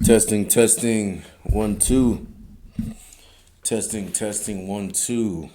Testing, testing, 1, 2. Testing, testing, 1, 2.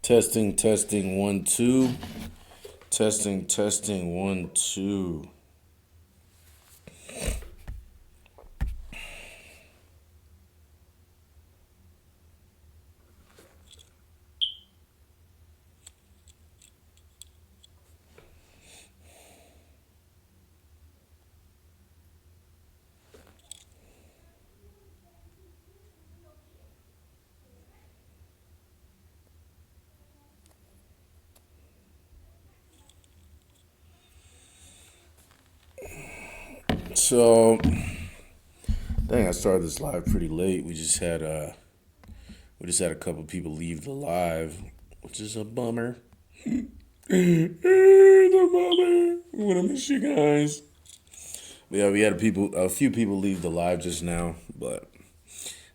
Testing, testing, 1, 2. Testing, testing, 1, 2. So, dang, I started this live pretty late. We just had a couple people leave the live, which is a bummer. It's a bummer. I'm gonna miss you guys. But yeah, we had a few people leave the live just now, but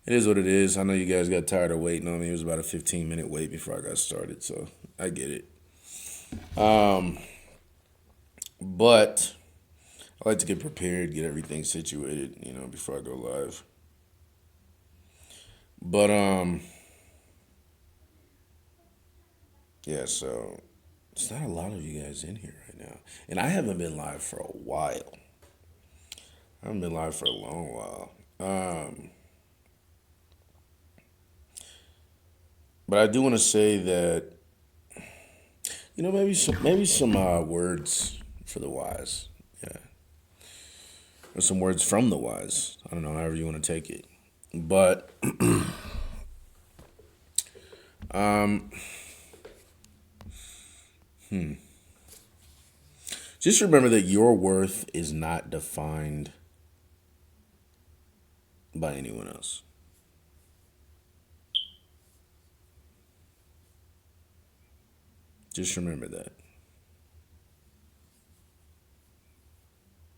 it is what it is. I know you guys got tired of waiting on me. It was about a 15-minute wait before I got started, so I get it. But I like to get prepared, get everything situated, before I go live. But yeah, so it's not a lot of you guys in here right now, and I haven't been live for a while. I haven't been live for a long while. But I do want to say that maybe some words for the wise, yeah, or some words from the wise. I don't know, however you want to take it, but just remember that your worth is not defined by anyone else. Just remember that.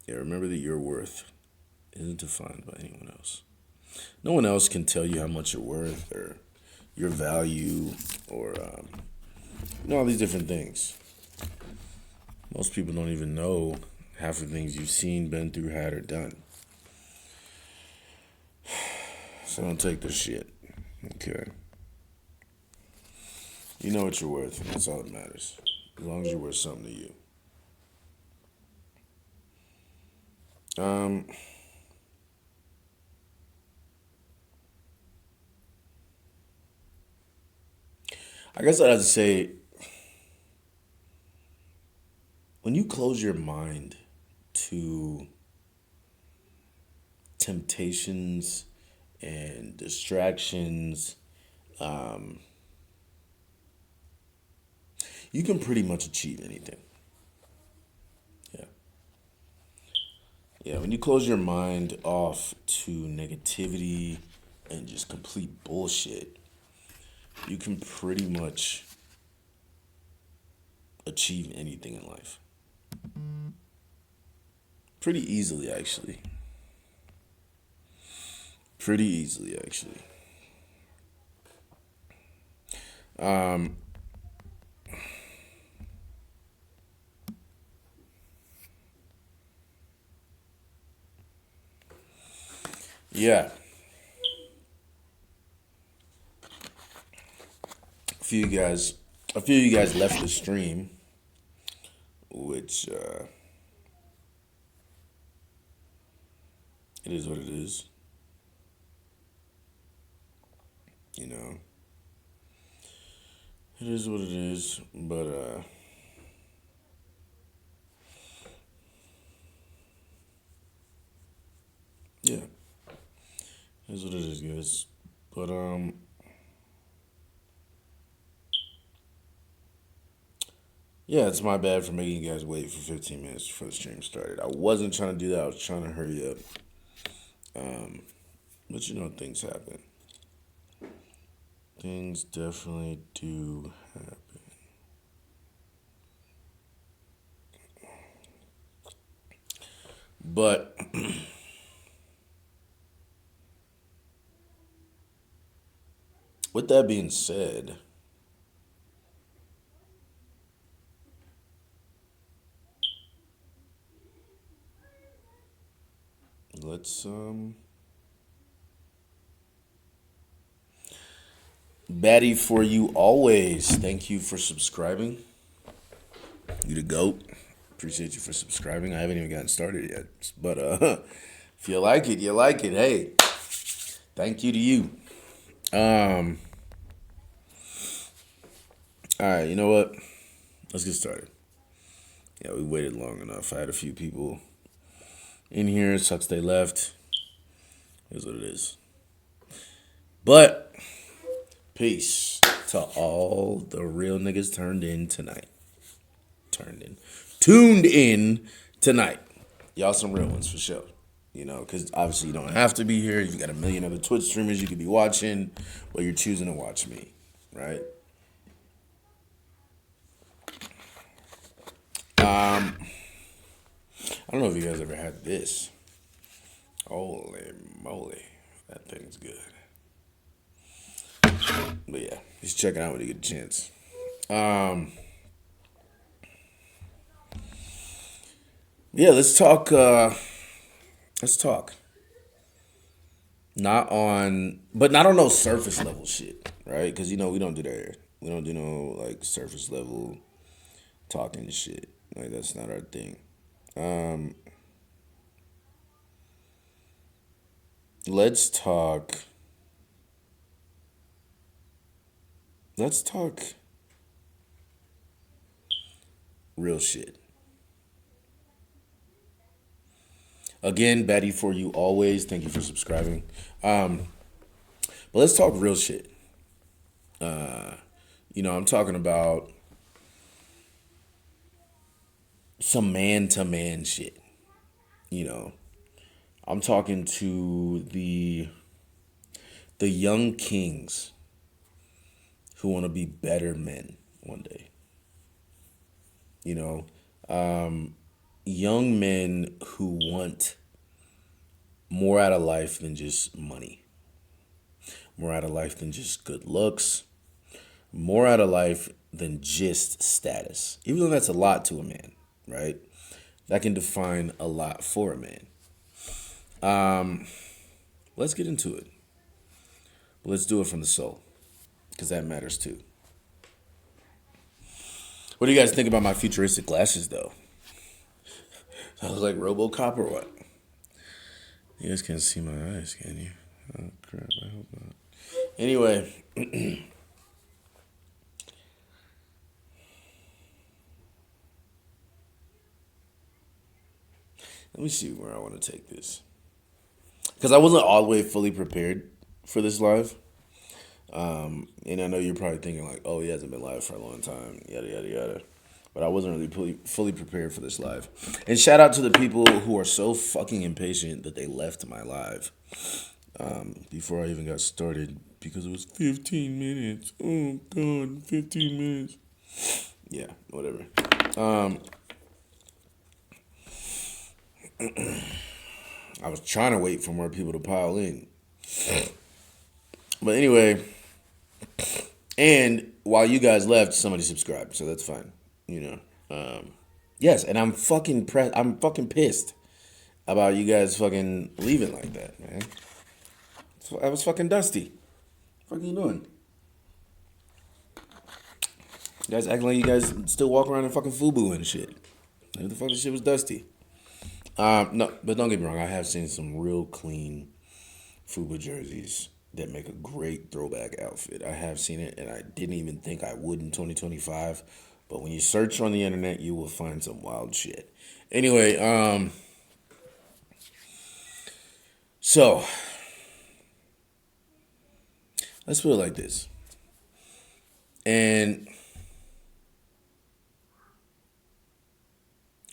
Yeah, remember that your worth isn't defined by anyone else. No one else can tell you how much you're worth or your value or all these different things. Most people don't even know half the things you've seen, been through, had, or done. So don't take this shit. Okay. You know what you're worth, and that's all that matters. As long as you're worth something to you. Um, I guess I'd have to say, when you close your mind to temptations and distractions, you can pretty much achieve anything. Yeah. Yeah, when you close your mind off to negativity and just complete bullshit, you can pretty much achieve anything in life. Pretty easily, actually. Pretty easily, actually. Um, yeah, a few of you guys, a few of you guys left the stream, which it is what it is. You know, it is what it is. But yeah, Here's what it is, guys. But yeah, it's my bad for making you guys wait for 15 minutes before the stream started. I wasn't trying to do that. I was trying to hurry up. But you know, things happen. Things definitely do happen. But with that being said, let's Batty for you always. Thank you for subscribing. You the GOAT. Appreciate you for subscribing. I haven't even gotten started yet. But if you like it, you like it. Hey, thank you to you. All right, you know what? Let's get started. Yeah, we waited long enough. I had a few people in here. It sucks they left. Here's what it is. But peace to all the real niggas turned in tonight. Tuned in tonight. Y'all some real ones for sure. You know, because obviously you don't have to be here. You got a million other Twitch streamers you could be watching, but you're choosing to watch me, right? I don't know if you guys ever had this. Holy moly, that thing's good. But yeah, just check it out when you get a chance. Yeah, let's talk. Let's talk. Not on no surface level shit, right? Because you know we don't do that here. We don't do no like surface level talking shit. Like that's not our thing. Um, let's talk. Let's talk real shit. Again, Betty for you always. Thank you for subscribing. But let's talk real shit. You know, I'm talking about some man to man shit. You know, I'm talking to the young kings who want to be better men one day. You know, young men who want more out of life than just money, more out of life than just good looks, more out of life than just status. Even though that's a lot to a man, right? That can define a lot for a man. Let's get into it. Let's do it from the soul, because that matters too. What do you guys think about my futuristic glasses, though? I look like RoboCop or what? You guys can't see my eyes, can you? Oh, crap, I hope not. Anyway. Let me see where I want to take this. Because I wasn't all the way fully prepared for this live. And I know you're probably thinking like, oh, he hasn't been live for a long time, yada, yada, yada. But I wasn't really fully prepared for this live. And shout out to the people who are so fucking impatient that they left my live before I even got started because it was 15 minutes. Oh, God, 15 minutes. Yeah, whatever. I was trying to wait for more people to pile in. But anyway, and while you guys left, somebody subscribed, so that's fine. You know. Yes, and I'm fucking pissed about you guys fucking leaving like that, man. I was fucking dusty. What are you doing? You guys acting like you guys still walk around in fucking FUBU and shit. Like, the fucking shit was dusty. No, but don't get me wrong. I have seen some real clean FUBU jerseys that make a great throwback outfit. I have seen it, and I didn't even think I would in 2025. But when you search on the internet, you will find some wild shit. Anyway, so let's put it like this. And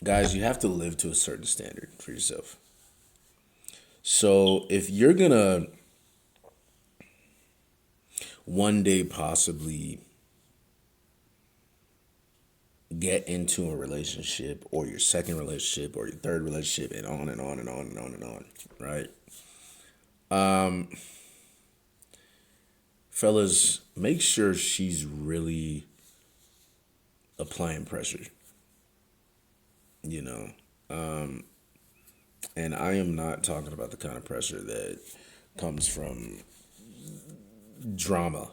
guys, you have to live to a certain standard for yourself. So if you're gonna one day possibly get into a relationship or your second relationship or your third relationship and on and on and on and on and on, right? Fellas, make sure she's really applying pressure, you know. And I am not talking about the kind of pressure that comes from drama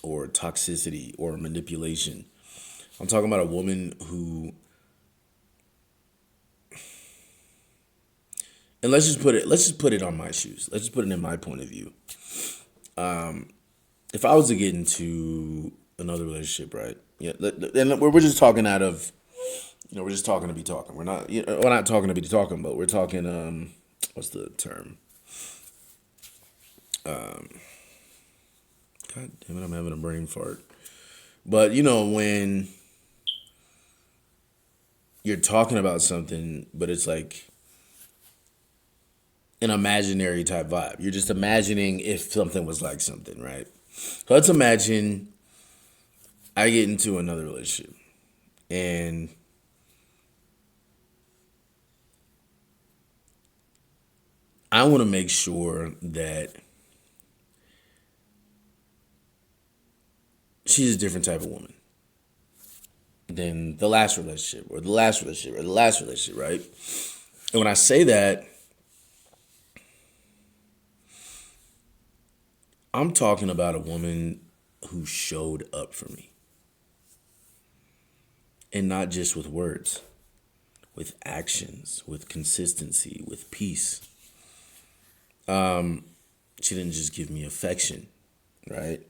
or toxicity or manipulation. I'm talking about a woman who, and let's just put it on my shoes. Let's just put it in my point of view. If I was to get into another relationship, right? Yeah, and we're just talking out of, we're just talking to be talking. We're not talking to be talking, but we're talking. What's the term? God damn it, I'm having a brain fart. But when you're talking about something, but it's like an imaginary type vibe. You're just imagining if something was like something, right? So let's imagine I get into another relationship and I want to make sure that she's a different type of woman than the last relationship or the last relationship or the last relationship, right? And when I say that, I'm talking about a woman who showed up for me. And not just with words, with actions, with consistency, with peace. She didn't just give me affection, right?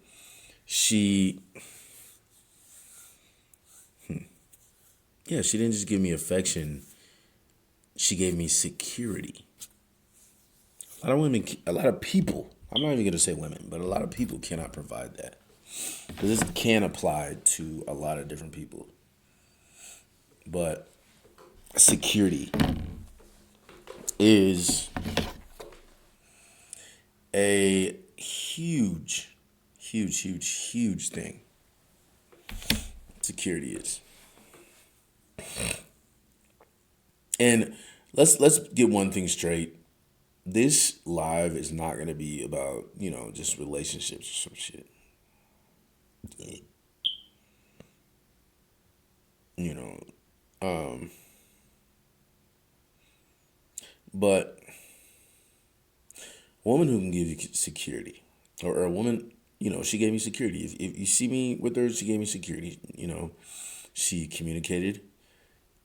She didn't just give me affection. She gave me security. A lot of people, I'm not even going to say women, but a lot of people cannot provide that. Because this can apply to a lot of different people. But security is a huge, huge, huge, huge thing. Security is. And let's get one thing straight. This live is not going to be about, just relationships or some shit. You know, but a woman who can give you security, or a woman, she gave me security. If you see me with her, she gave me security. She communicated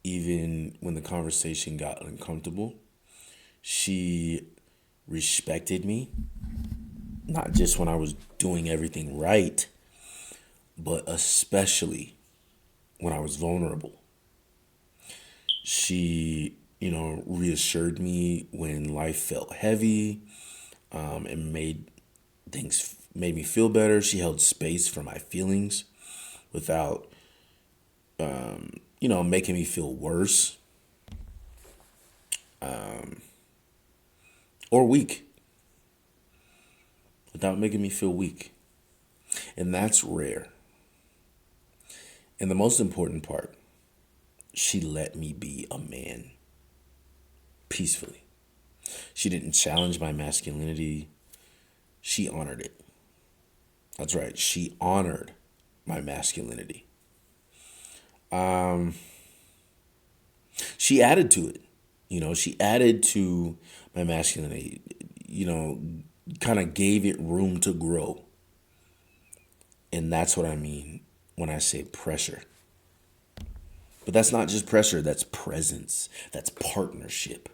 even when the conversation got uncomfortable. She respected me, not just when I was doing everything right, but especially when I was vulnerable. She, reassured me when life felt heavy, and made me feel better. She held space for my feelings without, making me feel worse, or weak, without making me feel weak. And that's rare. And the most important part, she let me be a man peacefully. She didn't challenge my masculinity. She honored it. That's right. She honored my masculinity. She added to it. She added to my masculinity, kind of gave it room to grow. And that's what I mean when I say pressure. But that's not just pressure, that's presence, that's partnership.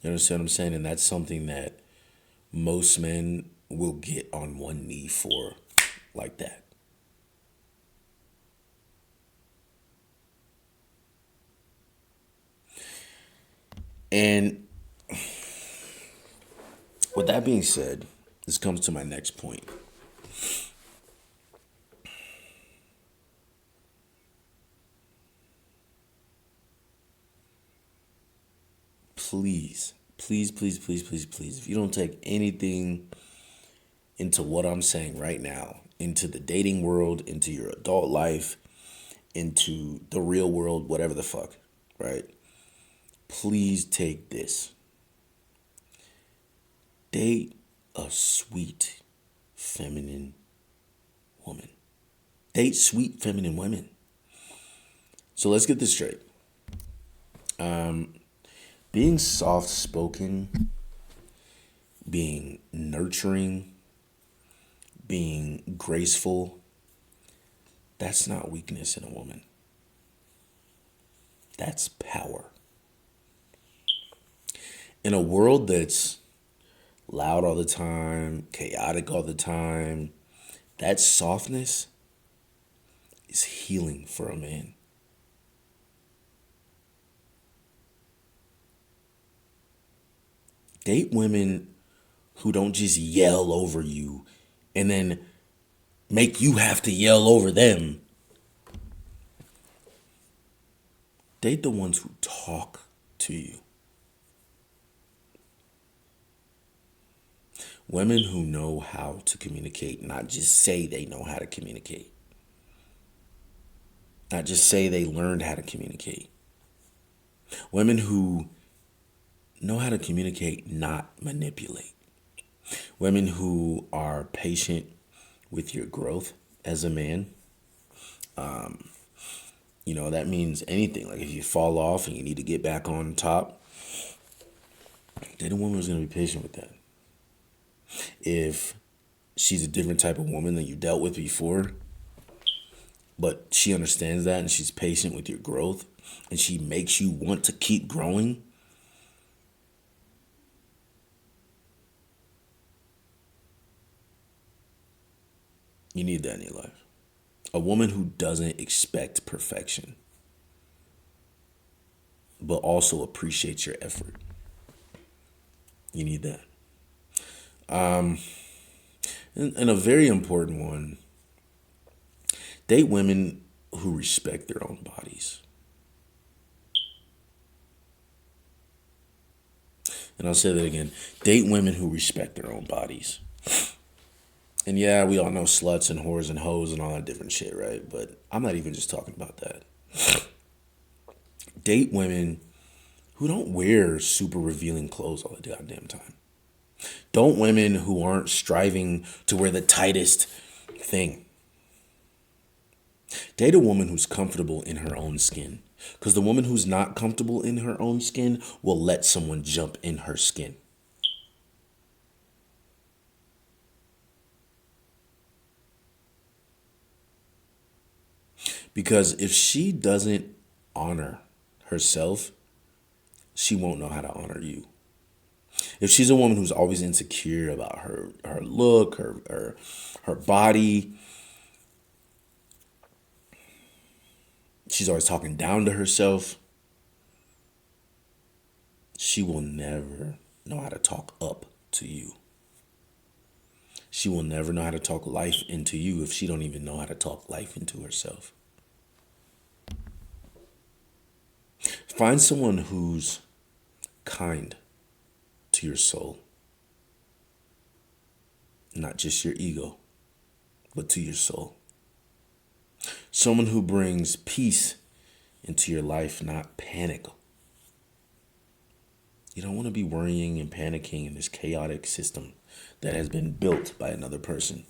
You understand what I'm saying? And that's something that most men will get on one knee for like that. And with that being said, this comes to my next point. Please, please, please, please, please, please, if you don't take anything into what I'm saying right now, into the dating world, into your adult life, into the real world, whatever the fuck, right? Please take this. Date a sweet, feminine woman. Date sweet, feminine women. So let's get this straight. Being soft spoken, being nurturing, being graceful, that's not weakness in a woman. That's power. In a world that's loud all the time, chaotic all the time, that softness is healing for a man. Date women who don't just yell over you and then make you have to yell over them. Date the ones who talk to you. Women who know how to communicate, not just say they know how to communicate. Not just say they learned how to communicate. Women who know how to communicate, not manipulate. Women who are patient with your growth as a man. That means anything. Like if you fall off and you need to get back on top, then a woman is going to be patient with that. If she's a different type of woman than you dealt with before, but she understands that and she's patient with your growth and she makes you want to keep growing, you need that in your life. A woman who doesn't expect perfection, but also appreciates your effort. You need that. And a very important one, date women who respect their own bodies. And I'll say that again. Date women who respect their own bodies. And yeah, we all know sluts and whores and hoes and all that different shit, right? But I'm not even just talking about that. Date women who don't wear super revealing clothes all the goddamn time. Don't women who aren't striving to wear the tightest thing. Date a woman who's comfortable in her own skin. Because the woman who's not comfortable in her own skin will let someone jump in her skin. Because if she doesn't honor herself, she won't know how to honor you. If she's a woman who's always insecure about her look, her body, she's always talking down to herself, she will never know how to talk up to you. She will never know how to talk life into you if she don't even know how to talk life into herself. Find someone who's kind to your soul. Not just your ego, but to your soul. Someone who brings peace into your life, not panic. You don't want to be worrying and panicking in this chaotic system that has been built by another person.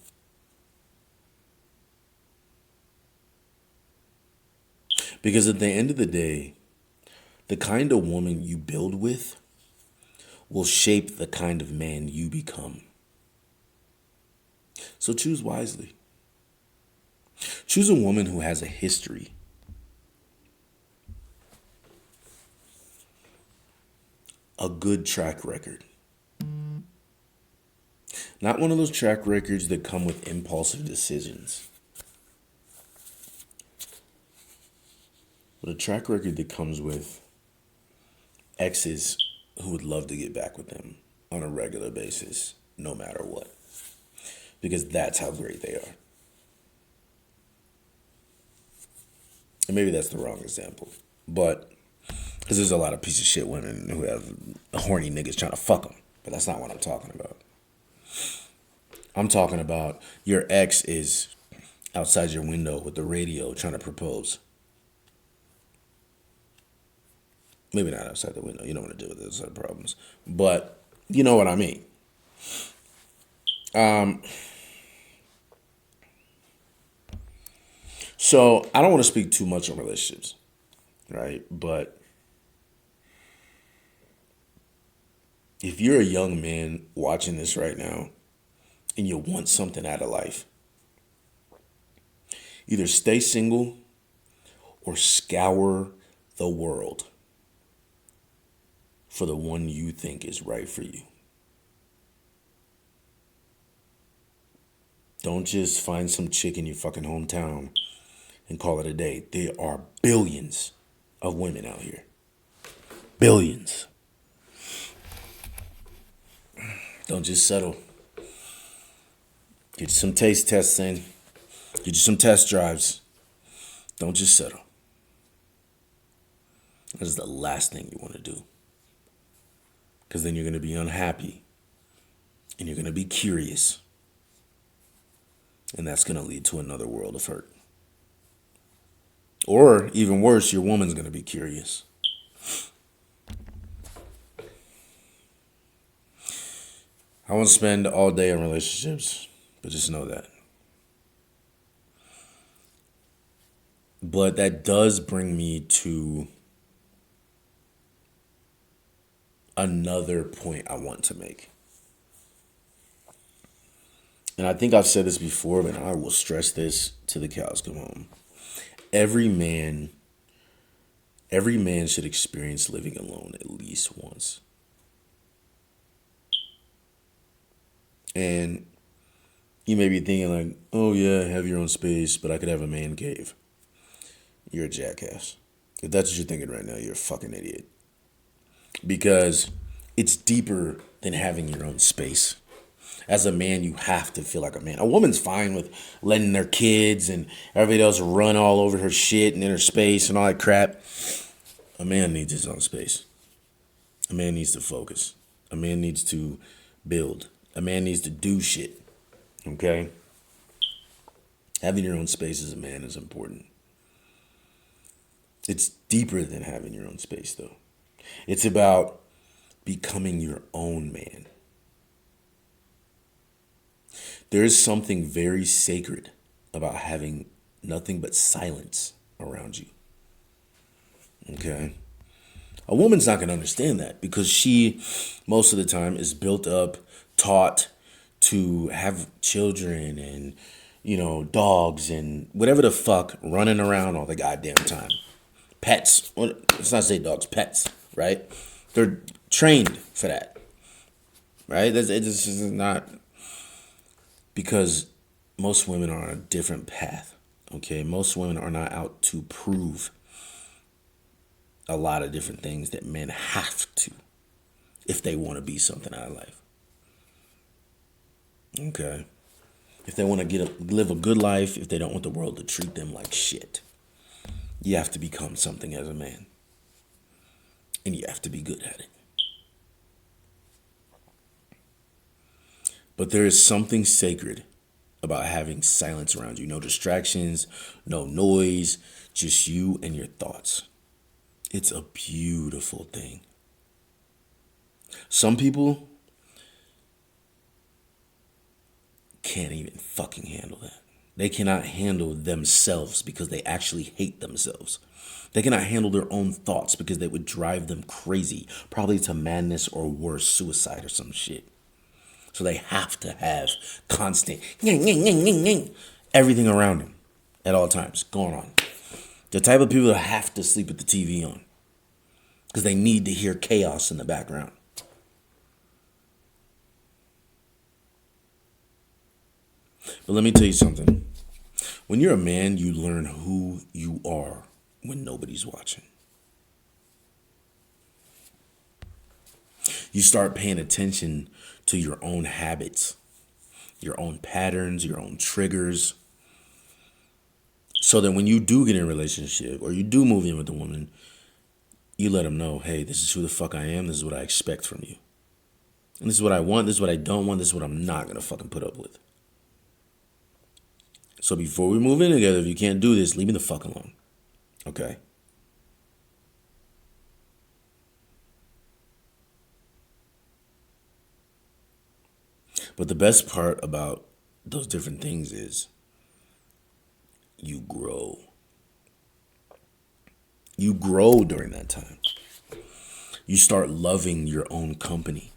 Because at the end of the day, the kind of woman you build with will shape the kind of man you become. So choose wisely. Choose a woman who has a history. A good track record. Not one of those track records that come with impulsive decisions. But a track record that comes with exes who would love to get back with them on a regular basis, no matter what. because that's how great they are. And maybe that's the wrong example, but because there's a lot of piece of shit women who have horny niggas trying to fuck them, but that's not what I'm talking about. I'm talking about your ex is outside your window with the radio trying to propose. Maybe not outside the window. You don't want to deal with those sort of problems. But you know what I mean. So I don't want to speak too much on relationships, right? But if you're a young man watching this right now and you want something out of life, either stay single or scour the world for the one you think is right for you. Don't just find some chick in your fucking hometown and call it a day. There are billions of women out here. Billions. Don't just settle. Get you some taste tests in. Get you some test drives. Don't just settle. That is the last thing you want to do. Because then you're going to be unhappy. And you're going to be curious. And that's going to lead to another world of hurt. Or, even worse, your woman's going to be curious. I won't spend all day on relationships, but just know that. But that does bring me to another point I want to make. And I think I've said this before, but I will stress this till the cows come home. Every man should experience living alone at least once. And you may be thinking like, oh yeah, have your own space, but I could have a man cave. You're a jackass. If that's what you're thinking right now, you're a fucking idiot. Because it's deeper than having your own space. As a man, you have to feel like a man. A woman's fine with letting their kids and everybody else run all over her shit and in her space and all that crap. A man needs his own space. A man needs to focus. A man needs to build. A man needs to do shit. Okay? Having your own space as a man is important. It's deeper than having your own space, though. It's about becoming your own man. There is something very sacred about having nothing but silence around you. Okay? A woman's not going to understand that because she, most of the time, is built up, taught to have children and, dogs and whatever the fuck running around all the goddamn time. Pets. Let's not say dogs, pets, right? They're trained for that, right? This is not... Because most women are on a different path, okay? Most women are not out to prove a lot of different things that men have to if they want to be something out of life. Okay? If they want to live a good life, if they don't want the world to treat them like shit, you have to become something as a man. And you have to be good at it. But there is something sacred about having silence around you. No distractions, no noise, just you and your thoughts. It's a beautiful thing. Some people can't even fucking handle that. They cannot handle themselves because they actually hate themselves. They cannot handle their own thoughts because they would drive them crazy, probably to madness or worse, suicide or some shit. So they have to have constant everything around them at all times going on. The type of people that have to sleep with the TV on because they need to hear chaos in the background. But let me tell you something. When you're a man, you learn who you are when nobody's watching. You start paying attention to your own habits. your own patterns, your own triggers. So that when you do get in a relationship or you do move in with a woman, you let them know, hey, this is who the fuck I am. This is what I expect from you. And this is what I want. This is what I don't want. This is what I'm not going to fucking put up with. So before we move in together, if you can't do this, leave me the fuck alone. Okay? But the best part about those different things is you grow. You grow during that time. You start loving your own company.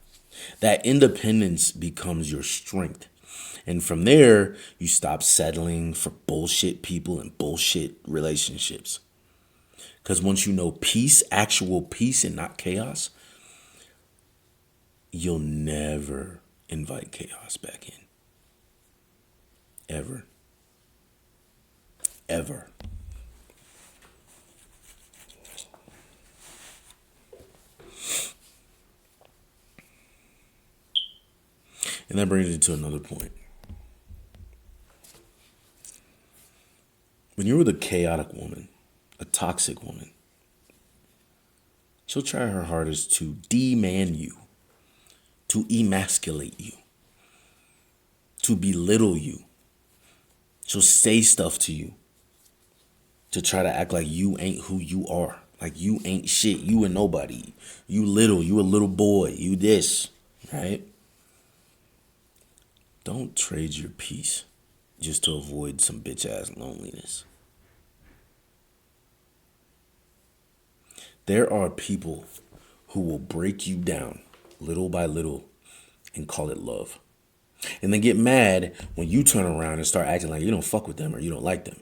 That independence becomes your strength. And from there, you stop settling for bullshit people and bullshit relationships. Because once you know peace, actual peace and not chaos, you'll never invite chaos back in. Ever. Ever. And that brings me to another point. When you're with a chaotic woman, a toxic woman, she'll try her hardest to demand you, to emasculate you, to belittle you. She'll say stuff to you to try to act like you ain't who you are. Like you ain't shit. You a nobody. You little. You a little boy. You this. Right? Don't trade your peace just to avoid some bitch ass loneliness. There are people who will break you down little by little and call it love. And then get mad when you turn around and start acting like you don't fuck with them or you don't like them.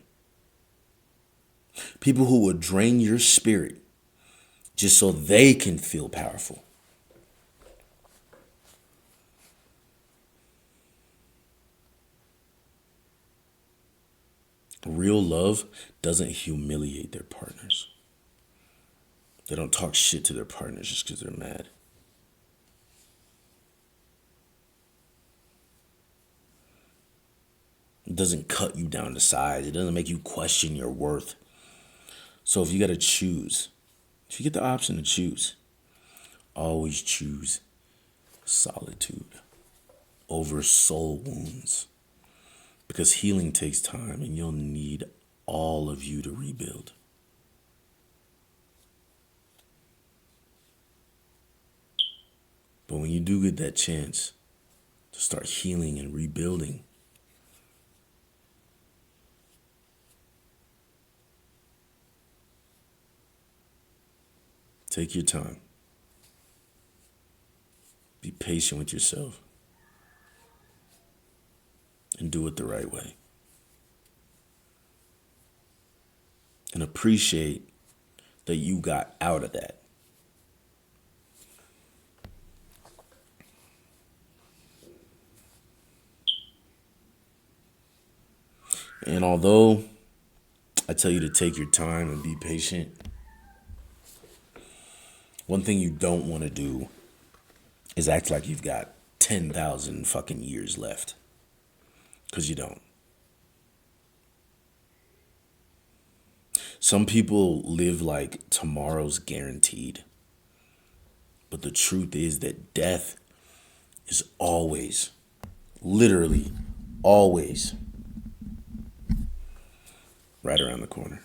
People who will drain your spirit just so they can feel powerful. Real love doesn't humiliate their partners. They don't talk shit to their partners just because they're mad. It doesn't cut you down to size. It doesn't make you question your worth. So if you got to choose, if you get the option to choose, always choose solitude over soul wounds. Because healing takes time and you'll need all of you to rebuild. But when you do get that chance to start healing and rebuilding, take your time. Be patient with yourself. And do it the right way. And appreciate that you got out of that. And although I tell you to take your time and be patient, one thing you don't want to do is act like you've got 10,000 fucking years left. Because you don't. Some people live like tomorrow's guaranteed. But the truth is that death is always, literally, always right around the corner.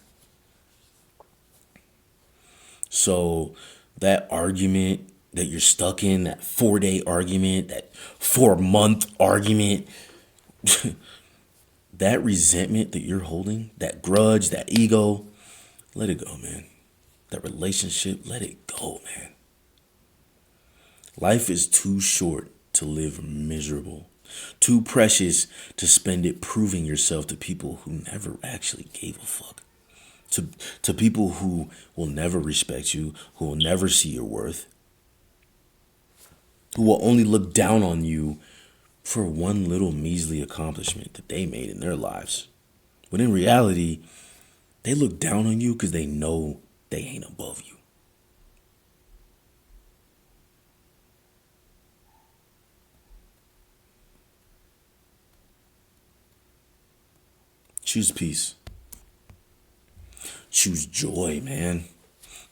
So that argument that you're stuck in, that 4-day argument, that 4-month argument, that resentment that you're holding, that grudge, that ego, let it go, man. That relationship, let it go, man. Life is too short to live miserable. Too precious to spend it proving yourself to people who never actually gave a fuck. To people who will never respect you, who will never see your worth, who will only look down on you for one little measly accomplishment that they made in their lives. When in reality, they look down on you because they know they ain't above you. Choose peace. Choose joy, man.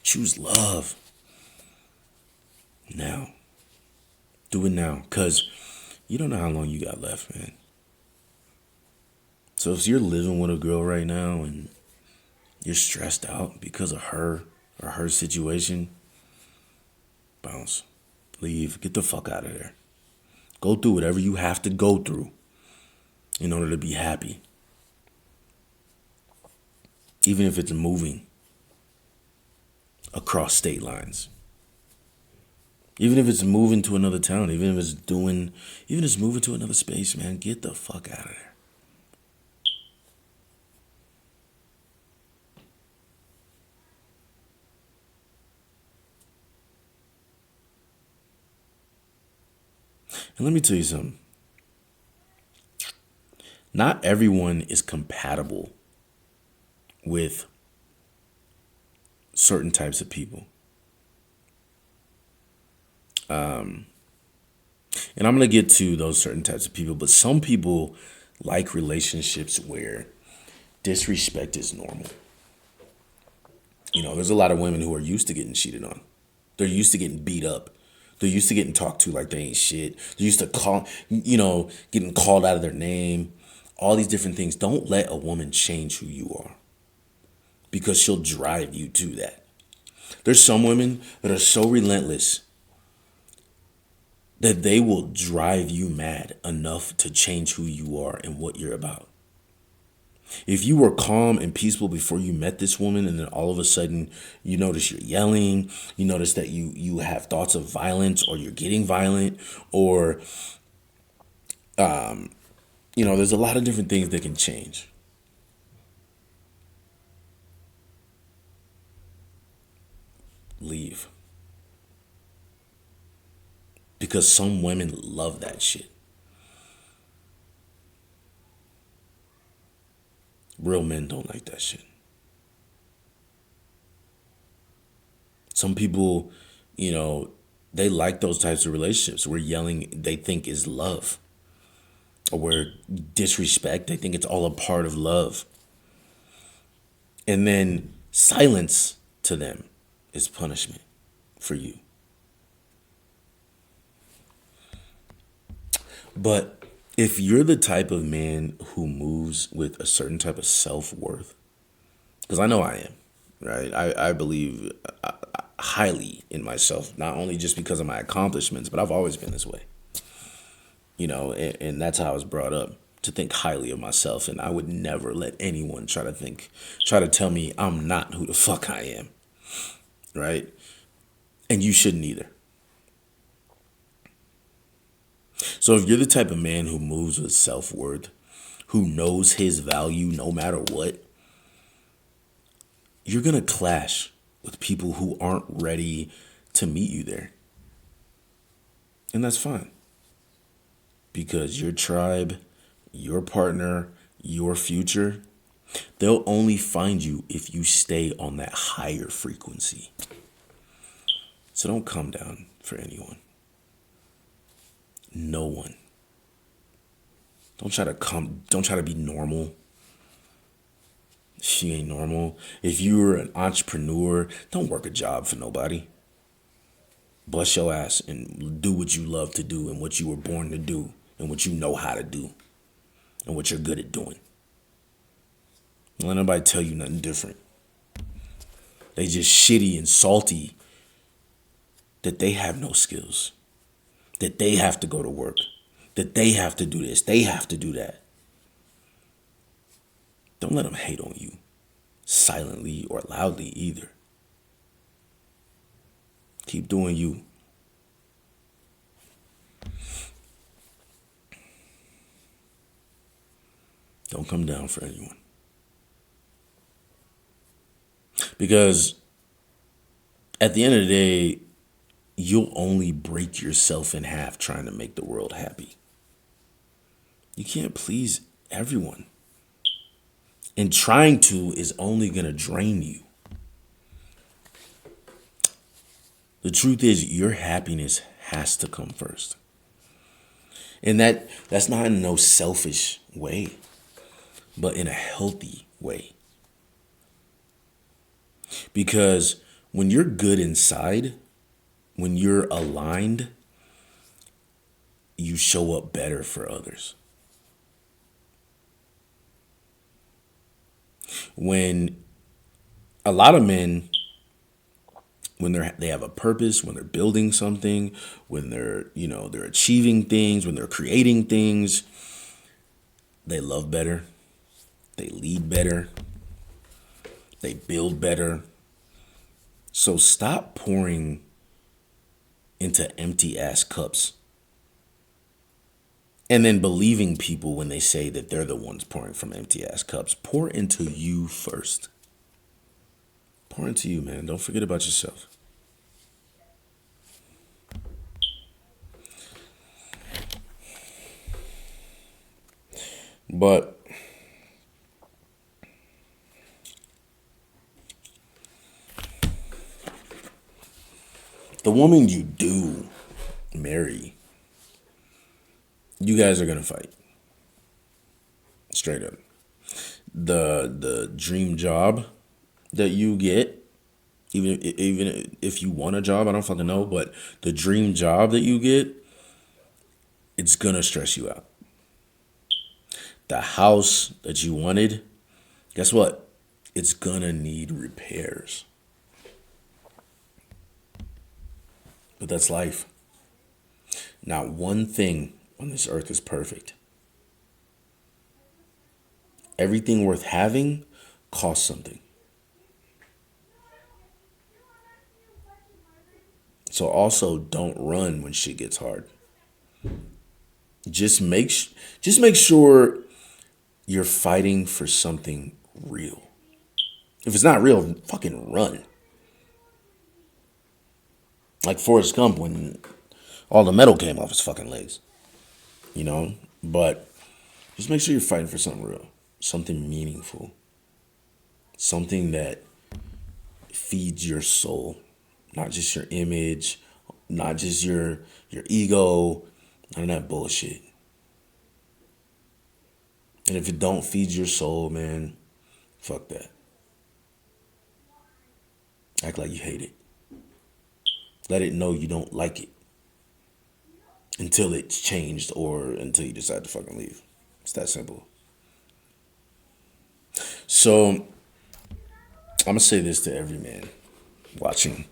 Choose love. Now. Do it now. Because you don't know how long you got left, man. So if you're living with a girl right now and you're stressed out because of her or her situation, bounce. Leave. Get the fuck out of there. Go through whatever you have to go through in order to be happy. Even if it's moving across state lines. Even if it's moving to another town, even if it's moving to another space, man, get the fuck out of there. And let me tell you something. Not everyone is compatible with certain types of people. And I'm going to get to those certain types of people, but some people like relationships where disrespect is normal. There's a lot of women who are used to getting cheated on. They're used to getting beat up. They're used to getting talked to like they ain't shit. They're used to getting called out of their name. All these different things. Don't let a woman change who you are, because she'll drive you to that. There's some women that are so relentless that they will drive you mad enough to change who you are and what you're about. If you were calm and peaceful before you met this woman, and then all of a sudden you notice you're yelling, you notice that you have thoughts of violence, or you're getting violent, or there's a lot of different things that can change. Leave. Because some women love that shit. Real men don't like that shit. Some people, they like those types of relationships where yelling they think is love. Or where disrespect, they think it's all a part of love. And then silence to them is punishment for you. But if you're the type of man who moves with a certain type of self-worth, because I know I am, right? I believe highly in myself, not only just because of my accomplishments, but I've always been this way. And that's how I was brought up, to think highly of myself. And I would never let anyone try to tell me I'm not who the fuck I am, right? And you shouldn't either. So if you're the type of man who moves with self-worth, who knows his value no matter what, you're going to clash with people who aren't ready to meet you there. And that's fine. Because your tribe, your partner, your future, they'll only find you if you stay on that higher frequency. So don't come down for anyone. No one. Don't try to be normal. She ain't normal. If you're an entrepreneur, don't work a job for nobody. Bust your ass and do what you love to do and what you were born to do and what you know how to do and what you're good at doing. Don't let nobody tell you nothing different. They just shitty and salty that they have no skills, that they have to go to work, that they have to do this, they have to do that. Don't let them hate on you, silently or loudly either. Keep doing you. Don't come down for anyone. Because at the end of the day, you'll only break yourself in half trying to make the world happy. You can't please everyone. And trying to is only going to drain you. The truth is, your happiness has to come first. And that's not in no selfish way. but in a healthy way. Because when you're good inside, when you're aligned, you show up better for others. When a lot of men, when they have a purpose, when they're building something, when they're achieving things, when they're creating things, they love better, they lead better, they build better. So stop pouring into empty ass cups and then believing people when they say that they're the ones pouring from empty ass cups. Pour into you first. Pour into you, man. Don't forget about yourself. But the woman you do marry, you guys are gonna fight. Straight up. The dream job that you get, even if you want a job, I don't fucking know, but the dream job that you get, it's gonna stress you out. The house that you wanted, guess what? It's gonna need repairs. But that's life. Not one thing on this earth is perfect. Everything worth having costs something. So also don't run when shit gets hard. Just make sure you're fighting for something real. If it's not real, fucking run. Like Forrest Gump when all the metal came off his fucking legs. You know? But just make sure you're fighting for something real. Something meaningful. Something that feeds your soul. Not just your image. Not just your ego. None of that bullshit. And if it don't feed your soul, man, fuck that. Act like you hate it. Let it know you don't like it. Until it's changed or until you decide to fucking leave. It's that simple. So, I'm going to say this to every man watching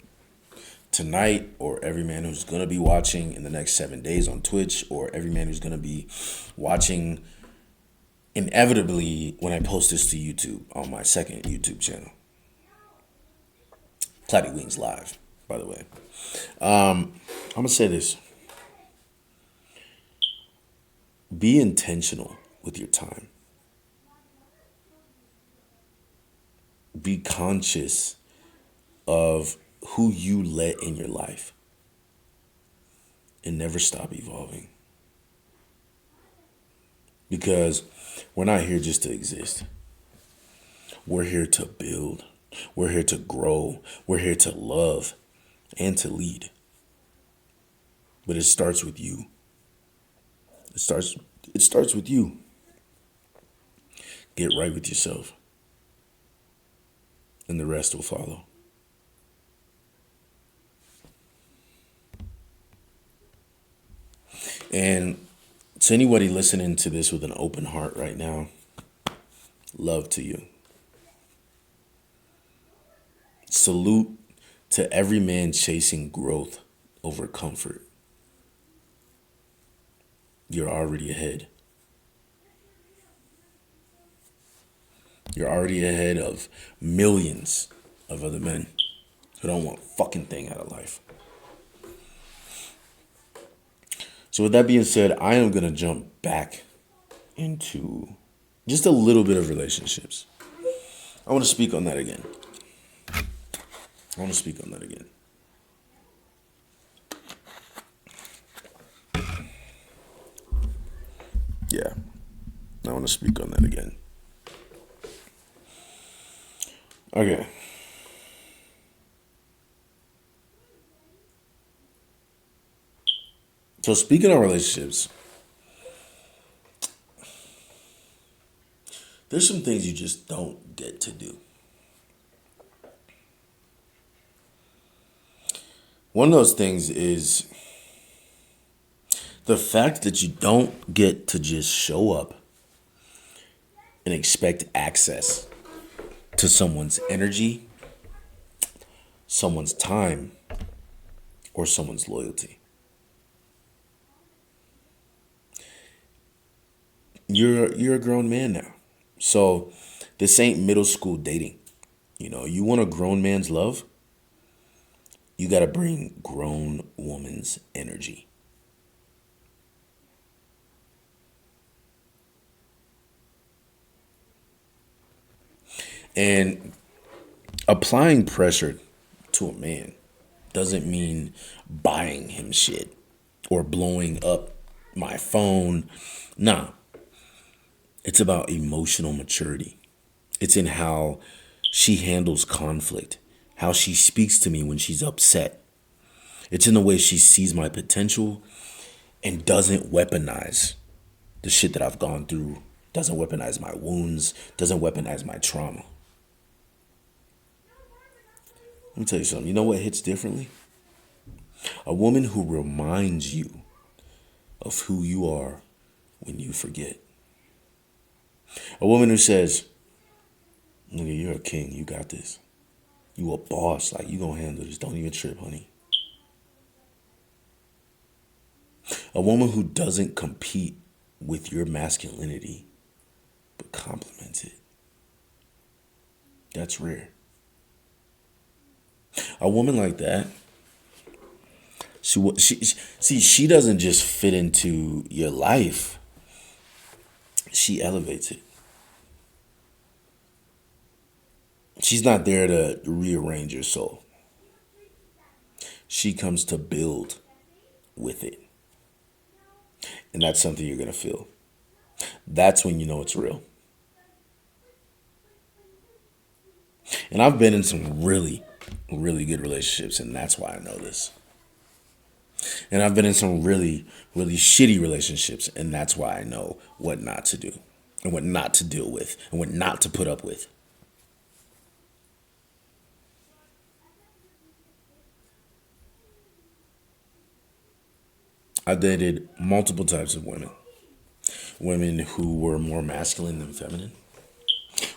tonight, or every man who's going to be watching in the next 7 days on Twitch, or every man who's going to be watching inevitably when I post this to YouTube on my second YouTube channel. Cloudy Wingz Live, by the way. I'm going to say this. Be intentional with your time. Be conscious of who you let in your life. And never stop evolving. Because we're not here just to exist. We're here to build. We're here to grow. We're here to love and to lead. But it starts with you. It starts with you. Get right with yourself. And the rest will follow. And to anybody listening to this with an open heart right now, love to you. Salute to every man chasing growth over comfort. You're already ahead. You're already ahead of millions of other men who don't want a fucking thing out of life. So with that being said, I am going to jump back into just a little bit of relationships. I want to speak on that again. Yeah, I want to speak on that again. Okay. So speaking of relationships, There's some things you just don't get to do. One of those things is the fact that you don't get to just show up and expect access to someone's energy, someone's time, or someone's loyalty. You're a grown man now. So this ain't middle school dating. You want a grown man's love, you got to bring grown woman's energy. And applying pressure to a man doesn't mean buying him shit or blowing up my phone. Nah, it's about emotional maturity. It's in how she handles conflict, how she speaks to me when she's upset. It's in the way she sees my potential and doesn't weaponize the shit that I've gone through, doesn't weaponize my wounds, doesn't weaponize my trauma. Let me tell you something. You know what hits differently? A woman who reminds you of who you are when you forget. A woman who says, nigga, you're a king. You got this. You a boss. Like, you gonna handle this. Don't even trip, honey. A woman who doesn't compete with your masculinity, but compliments it. That's rare. A woman like that, she doesn't just fit into your life. She elevates it. She's not there to rearrange your soul. She comes to build with it. And that's something you're going to feel. That's when you know it's real. And I've been in some really, really good relationships, and that's why I know this. And I've been in some really, really shitty relationships, and that's why I know what not to do, and what not to deal with, and what not to put up with. I dated multiple types of women. Women who were more masculine than feminine.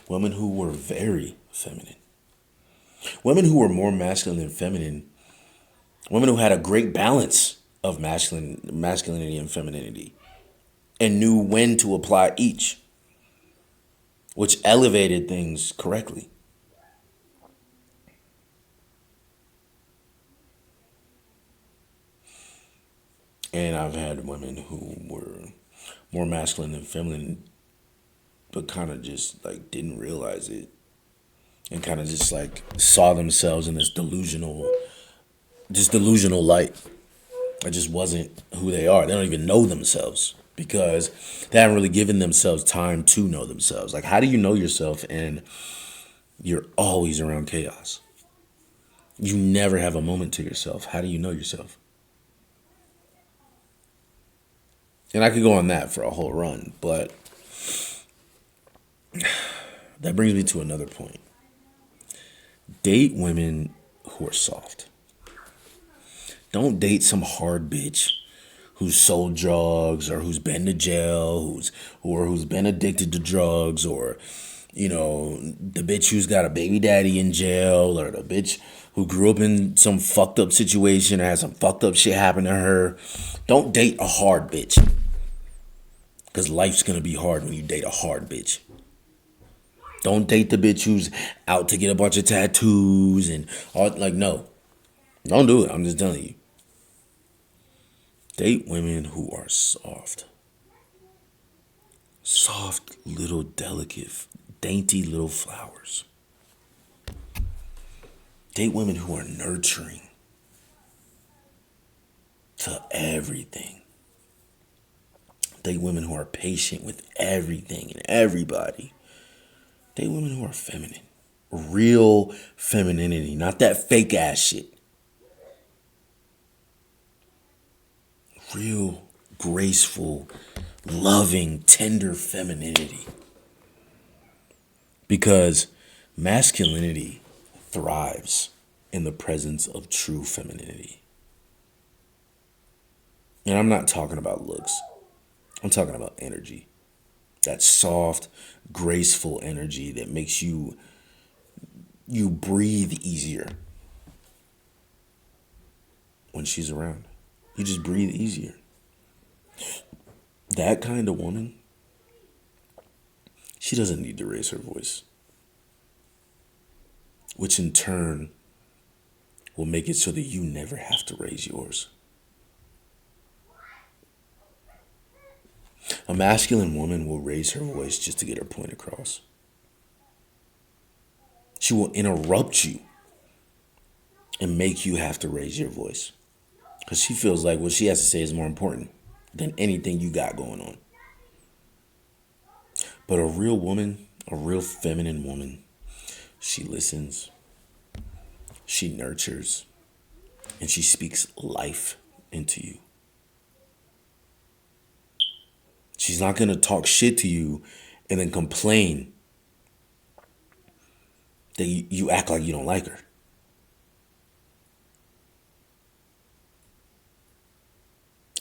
Women who were very feminine. Women who were more masculine than feminine. Women who had a great balance of masculinity and femininity and knew when to apply each, which elevated things correctly. And I've had women who were more masculine than feminine, but kind of just like didn't realize it and kind of just like saw themselves in this delusional light. It just wasn't who they are. They don't even know themselves because they haven't really given themselves time to know themselves. Like, how do you know yourself and you're always around chaos? You never have a moment to yourself. How do you know yourself? And I could go on that for a whole run, but that brings me to another point. Date women who are soft. Don't date some hard bitch who's sold drugs or who's been to jail, who's been addicted to drugs, or the bitch who's got a baby daddy in jail, or the bitch who grew up in some fucked up situation or has some fucked up shit happen to her. Don't date a hard bitch. Because life's going to be hard when you date a hard bitch. Don't date the bitch who's out to get a bunch of tattoos and all. Like, no. Don't do it. I'm just telling you. Date women who are soft. Soft, little, delicate, dainty little flowers. Date women who are nurturing to everything. Date women who are patient with everything and everybody. Date women who are feminine. Real femininity, not that fake ass shit. Real, graceful, loving, tender femininity. Because masculinity thrives in the presence of true femininity. And I'm not talking about looks. I'm talking about energy. That soft, graceful energy that makes you breathe easier when she's around. You just breathe easier. That kind of woman, she doesn't need to raise her voice, which in turn will make it so that you never have to raise yours. A masculine woman will raise her voice just to get her point across. She will interrupt you and make you have to raise your voice because she feels like what she has to say is more important than anything you got going on. But a real woman, a real feminine woman, she listens, she nurtures, and she speaks life into you. She's not going to talk shit to you and then complain that you act like you don't like her.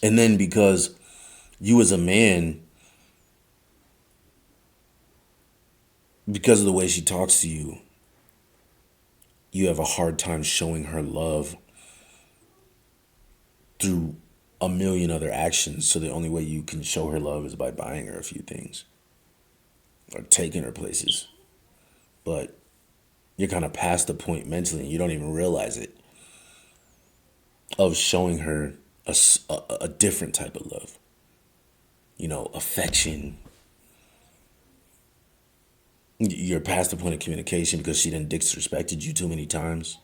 And then because you as a man, because of the way she talks to you, you have a hard time showing her love through a million other actions. So the only way you can show her love is by buying her a few things or taking her places. But you're kind of past the point mentally and you don't even realize it of showing her a different type of love. You know, affection. You're past the point of communication because she done disrespected you too many times.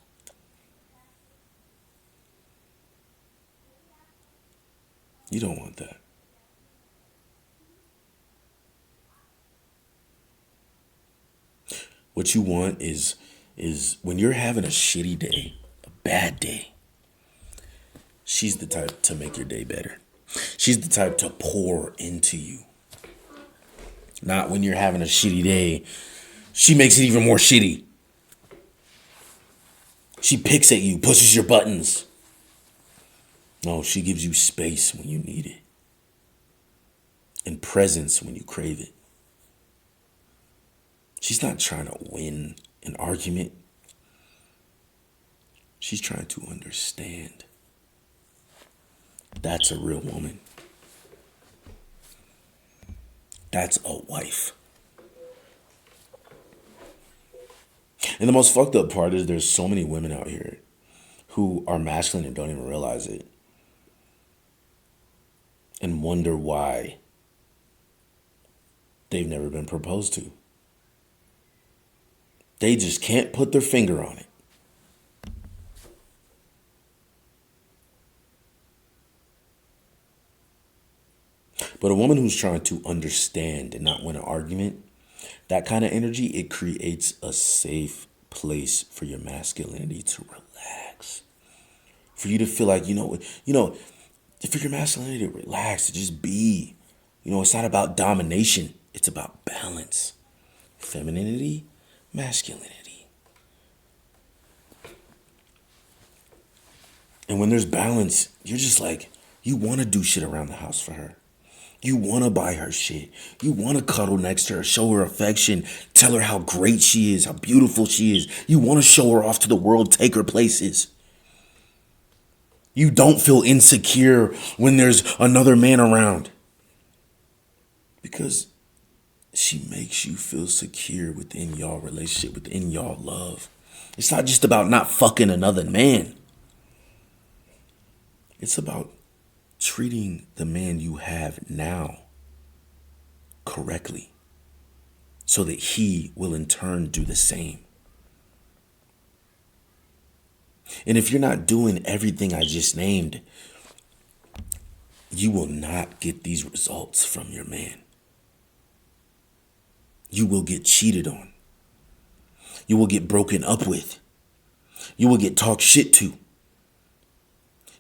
You don't want that. What you want is when you're having a shitty day, a bad day, she's the type to make your day better. She's the type to pour into you. Not when you're having a shitty day, she makes it even more shitty. She picks at you, pushes your buttons. No, she gives you space when you need it. And presence when you crave it. She's not trying to win an argument. She's trying to understand. That's a real woman. That's a wife. And the most fucked up part is there's so many women out here who are masculine and don't even realize it. And wonder why they've never been proposed to. They just can't put their finger on it. But a woman who's trying to understand and not win an argument, that kind of energy, it creates a safe place for your masculinity to relax. For you to feel like, for your masculinity to relax, to just be. It's not about domination. It's about balance. Femininity, masculinity. And when there's balance, you're just like, you want to do shit around the house for her. You want to buy her shit. You want to cuddle next to her, show her affection, tell her how great she is, how beautiful she is. You want to show her off to the world, take her places. You don't feel insecure when there's another man around. Because she makes you feel secure within y'all relationship, within y'all love. It's not just about not fucking another man. It's about treating the man you have now correctly so that he will in turn do the same. And if you're not doing everything I just named, you will not get these results from your man. You will get cheated on. You will get broken up with. You will get talked shit to.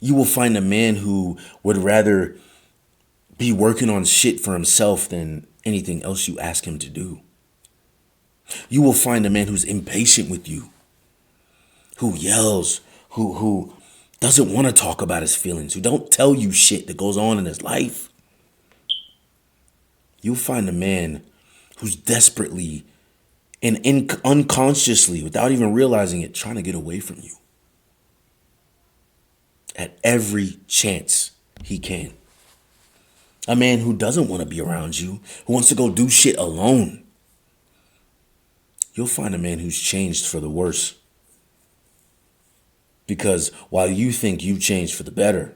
You will find a man who would rather be working on shit for himself than anything else you ask him to do. You will find a man who's impatient with you, who yells, who doesn't want to talk about his feelings, who don't tell you shit that goes on in his life. You'll find a man who's desperately and unconsciously, without even realizing it, trying to get away from you at every chance he can. A man who doesn't want to be around you, who wants to go do shit alone. You'll find a man who's changed for the worse. Because while you think you've changed for the better,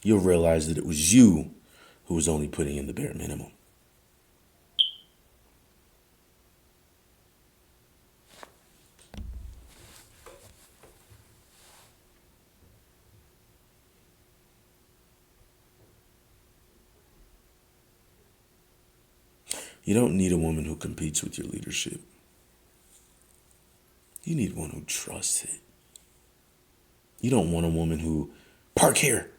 you'll realize that it was you who was only putting in the bare minimum. You don't need a woman who competes with your leadership. You need one who trusts it. You don't want a woman who, park here.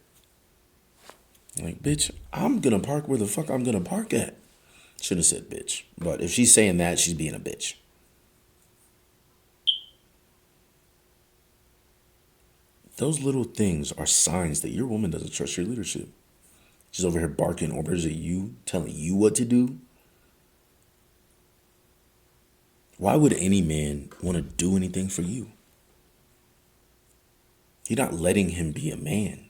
Like, bitch, I'm gonna park where the fuck I'm gonna park at. Shouldn't have said bitch. But if she's saying that, she's being a bitch. Those little things are signs that your woman doesn't trust your leadership. She's over here barking orders at you, telling you what to do. Why would any man want to do anything for you? You're not letting him be a man.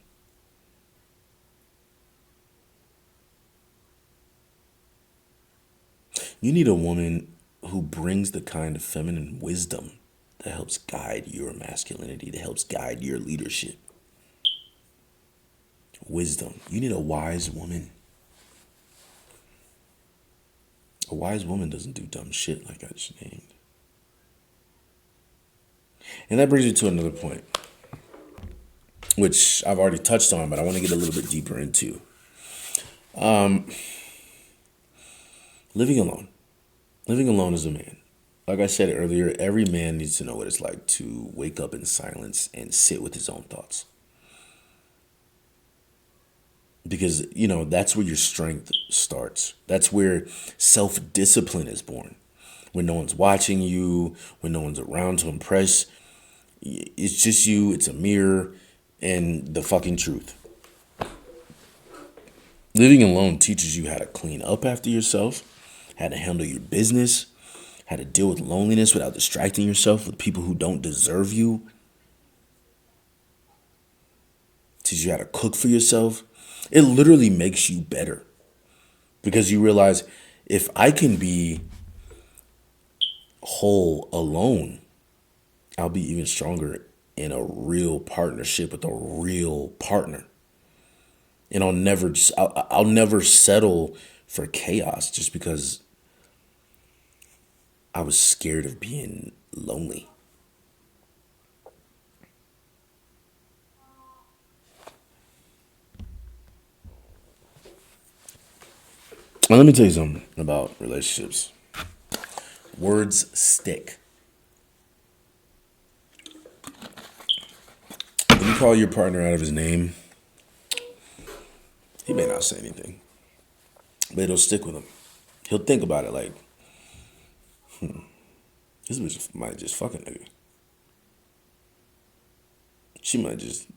You need a woman who brings the kind of feminine wisdom that helps guide your masculinity, that helps guide your leadership. Wisdom. You need a wise woman. A wise woman doesn't do dumb shit like I just named. And that brings me to another point, which I've already touched on, but I want to get a little bit deeper into. Living alone. Living alone as a man. Like I said earlier, every man needs to know what it's like to wake up in silence and sit with his own thoughts. Because, that's where your strength starts. That's where self-discipline is born. When no one's watching you, when no one's around to impress, it's just you, it's a mirror, and the fucking truth. Living alone teaches you how to clean up after yourself, how to handle your business, how to deal with loneliness without distracting yourself with people who don't deserve you. Teaches you how to cook for yourself. It literally makes you better because you realize if I can be whole alone, I'll be even stronger in a real partnership with a real partner. And I'll never settle for chaos just because I was scared of being lonely. Now, let me tell you something about relationships. Words stick. When you call your partner out of his name, he may not say anything, but it'll stick with him. He'll think about it like, this bitch might just fuck a nigga. She might just,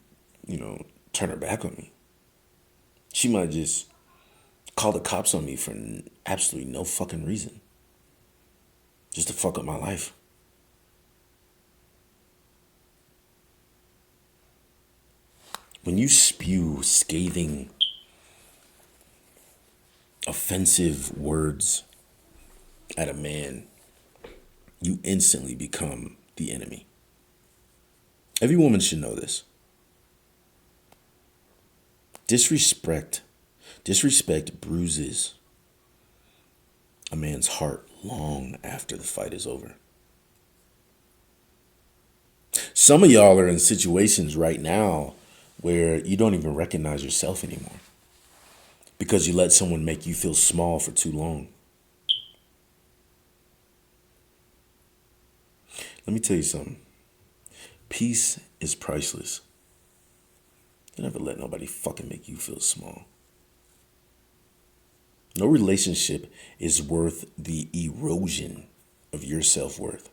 turn her back on me. She might just call the cops on me for absolutely no fucking reason. Just to fuck up my life. When you spew scathing, offensive words at a man, you instantly become the enemy. Every woman should know this. Disrespect bruises a man's heart long after the fight is over. Some of y'all are in situations right now where you don't even recognize yourself anymore because you let someone make you feel small for too long. Let me tell you something. Peace is priceless. You never let nobody fucking make you feel small. No relationship is worth the erosion of your self-worth.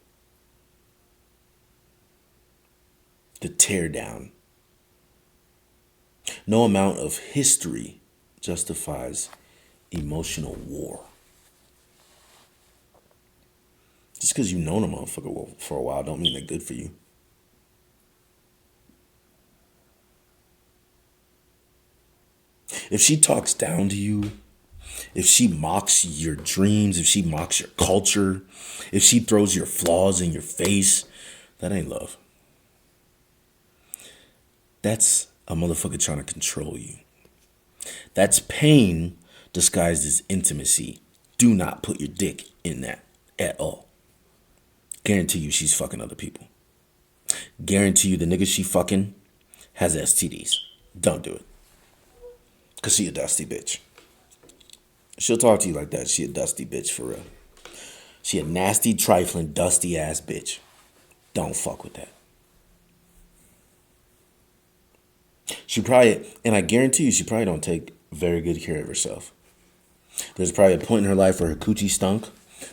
The tear down. No amount of history justifies emotional war. Just because you've known a motherfucker for a while don't mean they're good for you. If she talks down to you, if she mocks your dreams, if she mocks your culture, if she throws your flaws in your face, that ain't love. That's a motherfucker trying to control you. That's pain disguised as intimacy. Do not put your dick in that at all. Guarantee you she's fucking other people. Guarantee you the nigga she fucking has STDs. Don't do it. Cause she a dusty bitch. She'll talk to you like that. She a dusty bitch for real. She a nasty, trifling, dusty ass bitch. Don't fuck with that. She probably, and I guarantee you, she probably don't take very good care of herself. There's probably a point in her life where her coochie stunk.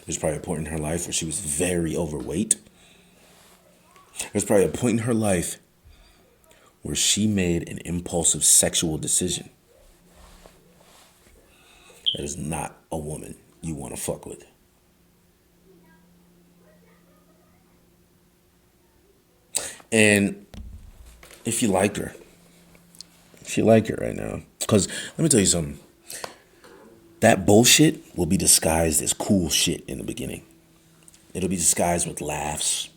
There's probably a point in her life where she was very overweight. There's probably a point in her life where she made an impulsive sexual decision. That is not a woman you want to fuck with. And if you like her right now, because let me tell you something, that bullshit will be disguised as cool shit in the beginning. It'll be disguised with laughs,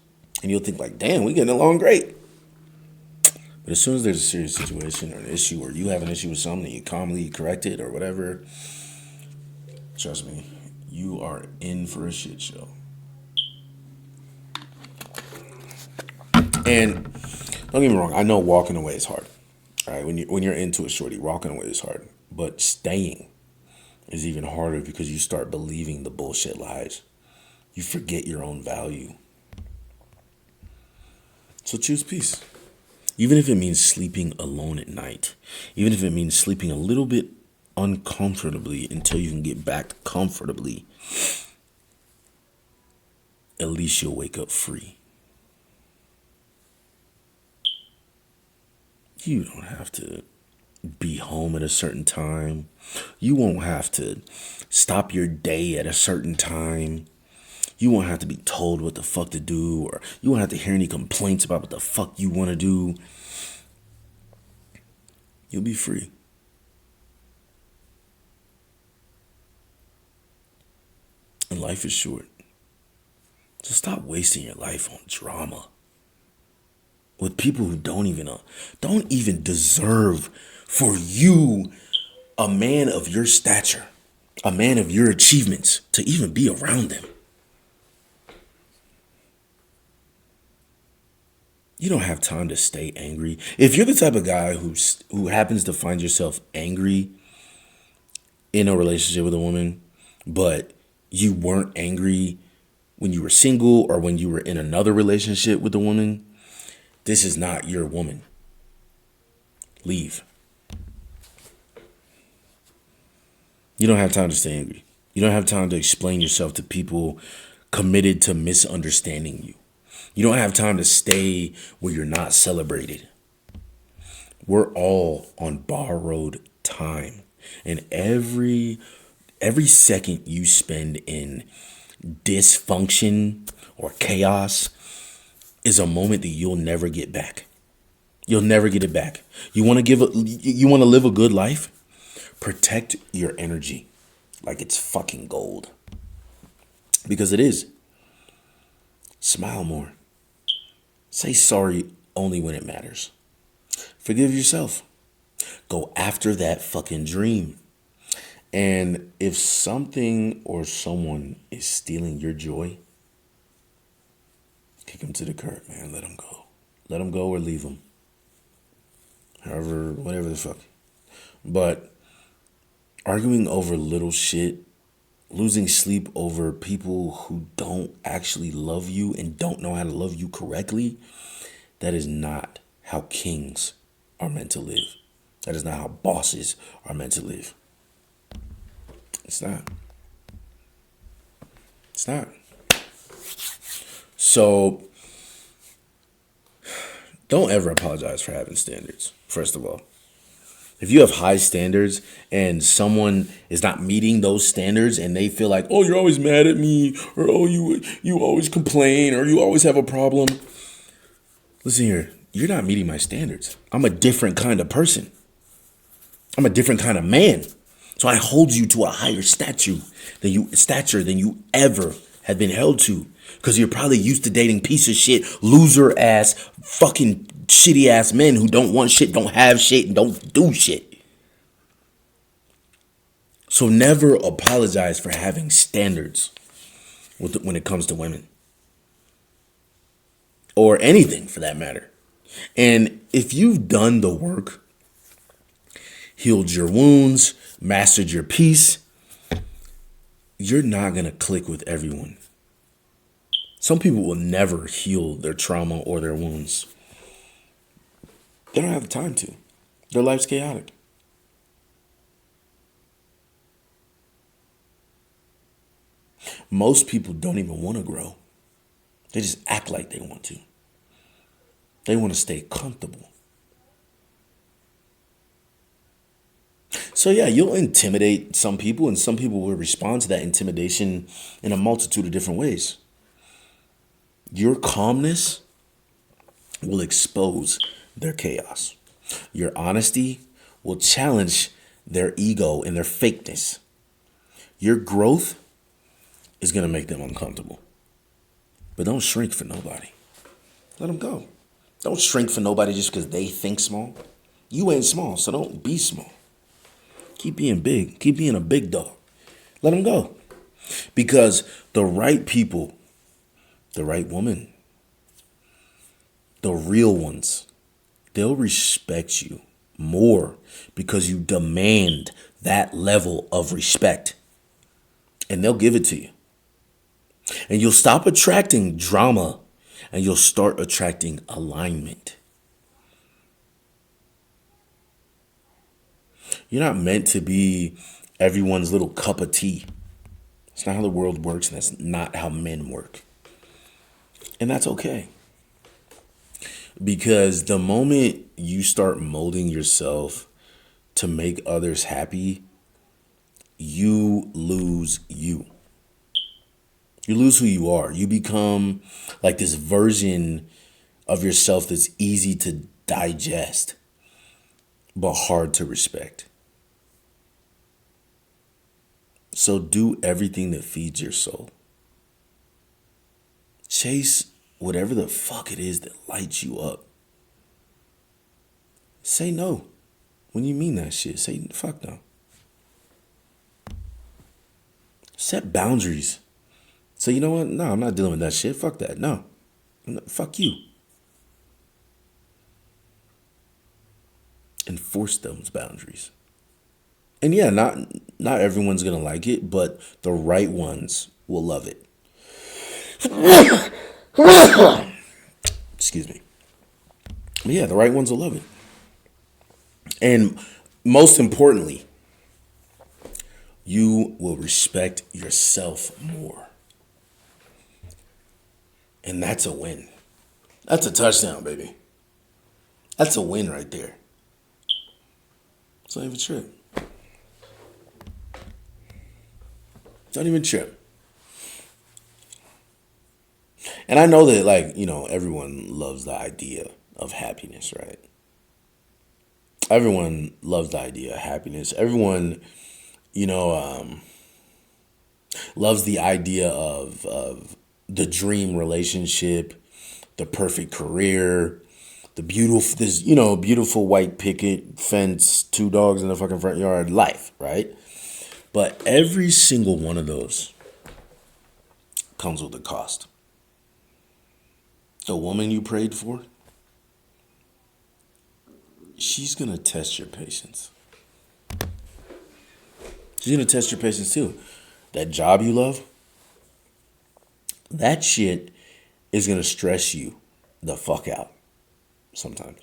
and you'll think like, damn, we getting along great. But as soon as there's a serious situation or an issue, or you have an issue with something, you calmly correct it or whatever, trust me, you are in for a shit show. And don't get me wrong, I know walking away is hard. All right, when you're into a shorty, walking away is hard. But staying is even harder because you start believing the bullshit lies. You forget your own value. So choose peace. Even if it means sleeping alone at night. Even if it means sleeping a little bit uncomfortably until you can get back comfortably. At least you'll wake up free. You don't have to be home at a certain time. You won't have to stop your day at a certain time. You won't have to be told what the fuck to do, or you won't have to hear any complaints about what the fuck you want to do. You'll be free. And life is short. So stop wasting your life on drama with people who don't even deserve for you, a man of your stature, a man of your achievements, to even be around them. You don't have time to stay angry. If you're the type of guy who happens to find yourself angry in a relationship with a woman, but you weren't angry when you were single or when you were in another relationship with a woman, this is not your woman. Leave. You don't have time to stay angry. You don't have time to explain yourself to people committed to misunderstanding you. You don't have time to stay where you're not celebrated. We're all on borrowed time. And every second you spend in dysfunction or chaos is a moment that you'll never get back. You'll never get it back. You want to live a good life? Protect your energy like it's fucking gold. Because it is. Smile more. Say sorry only when it matters. Forgive yourself. Go after that fucking dream. And if something or someone is stealing your joy, kick them to the curb, man. Let them go. Let them go or leave them. However, whatever the fuck. But arguing over little shit, losing sleep over people who don't actually love you and don't know how to love you correctly, that is not how kings are meant to live. That is not how bosses are meant to live. It's not. It's not. So don't ever apologize for having standards, first of all. If you have high standards and someone is not meeting those standards and they feel like, oh, you're always mad at me, or oh, you always complain, or you always have a problem. Listen here, you're not meeting my standards. I'm a different kind of person. I'm a different kind of man. So I hold you to a higher stature than you ever have been held to. Because you're probably used to dating piece of shit, loser ass, fucking shitty ass men who don't want shit, don't have shit, and don't do shit. So never apologize for having standards when it comes to women. Or anything for that matter. And if you've done the work, healed your wounds, mastered your peace, you're not going to click with everyone. Some people will never heal their trauma or their wounds. They don't have the time to. Their life's chaotic. Most people don't even want to grow. They just act like they want to. They want to stay comfortable. So yeah, you'll intimidate some people, and some people will respond to that intimidation in a multitude of different ways. Your calmness will expose their chaos. Your honesty will challenge their ego and their fakeness. Your growth is going to make them uncomfortable. But don't shrink for nobody. Let them go. Don't shrink for nobody just because they think small. You ain't small, so don't be small. Keep being big. Keep being a big dog. Let them go. Because the right people, the right woman, the real ones, they'll respect you more because you demand that level of respect. And they'll give it to you. And you'll stop attracting drama and you'll start attracting alignment. You're not meant to be everyone's little cup of tea. It's not how the world works, and that's not how men work. And that's okay. Because the moment you start molding yourself to make others happy, you lose you. You lose who you are. You become like this version of yourself that's easy to digest, but hard to respect. So do everything that feeds your soul. Chase whatever the fuck it is that lights you up. Say no when you mean that shit. Say fuck no. Set boundaries. So you know what? No, I'm not dealing with that shit. Fuck that. No. Fuck you. Enforce those boundaries. And yeah, not everyone's gonna like it, but the right ones will love it. Excuse me. But yeah, the right ones will love it. And most importantly, you will respect yourself more. And that's a win. That's a touchdown, baby. That's a win right there. It's not even trip. Don't even trip. And I know that, like, you know, everyone loves the idea of happiness, right? Everyone loves the idea of happiness. Everyone, you know, loves the idea of the dream relationship, the perfect career, the beautiful white picket fence, 2 dogs in the fucking front yard life, right? But every single one of those comes with a cost. The woman you prayed for, she's going to test your patience. She's going to test your patience too. That job you love, that shit is going to stress you the fuck out sometimes.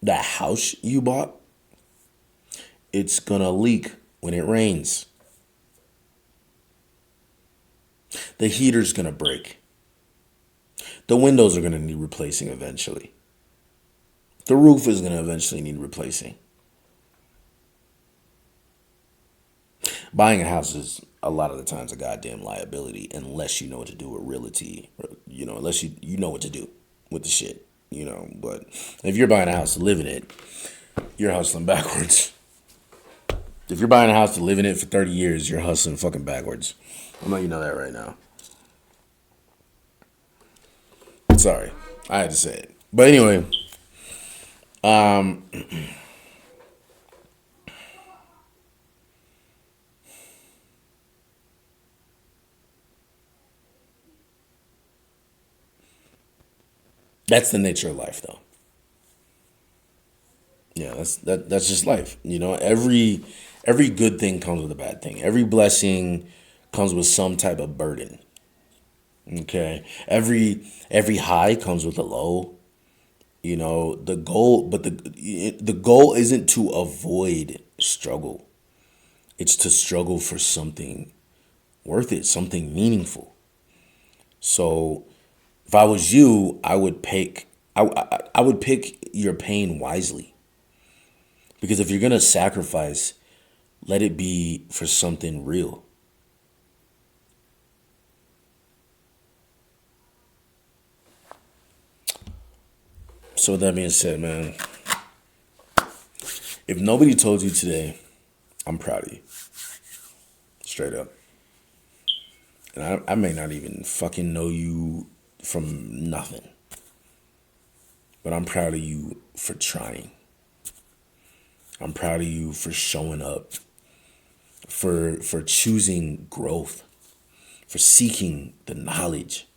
That house you bought, it's going to leak when it rains. The heater's going to break. The windows are going to need replacing eventually. The roof is going to eventually need replacing. Buying a house is a lot of the times a goddamn liability unless you know what to do with realty, or, unless you know what to do with the shit, But if you're buying a house to live in it, you're hustling backwards. If you're buying a house to live in it for 30 years, you're hustling fucking backwards. I'm letting you know that right now. Sorry, I had to say it. But anyway, that's the nature of life, though. Yeah, that's just life. Every good thing comes with a bad thing. Every blessing comes with some type of burden. Okay. Every high comes with a low. The goal, but the goal isn't to avoid struggle. It's to struggle for something worth it, something meaningful. So if I was you, I would pick your pain wisely. Because if you're going to sacrifice, let it be for something real. So with that being said, man, if nobody told you today, I'm proud of you. Straight up. And I may not even fucking know you from nothing. But I'm proud of you for trying. I'm proud of you for showing up, for choosing growth, for seeking the knowledge,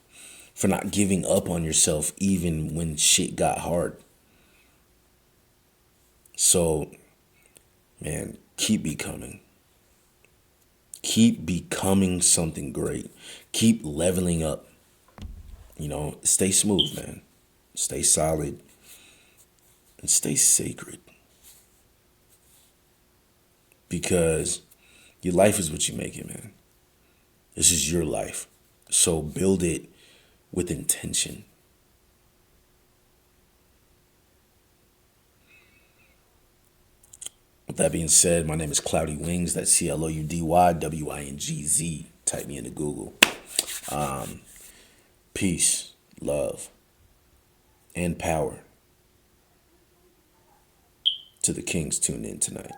for not giving up on yourself even when shit got hard. So, man, keep becoming. Keep becoming something great. Keep leveling up. Stay smooth, man. Stay solid. And stay sacred. Because your life is what you make it, man. This is your life. So build it with intention. With that being said, my name is Cloudy Wingz. That's CLOUDYWINGZ. Type me into Google. Peace, love, and power to the kings tuned in tonight.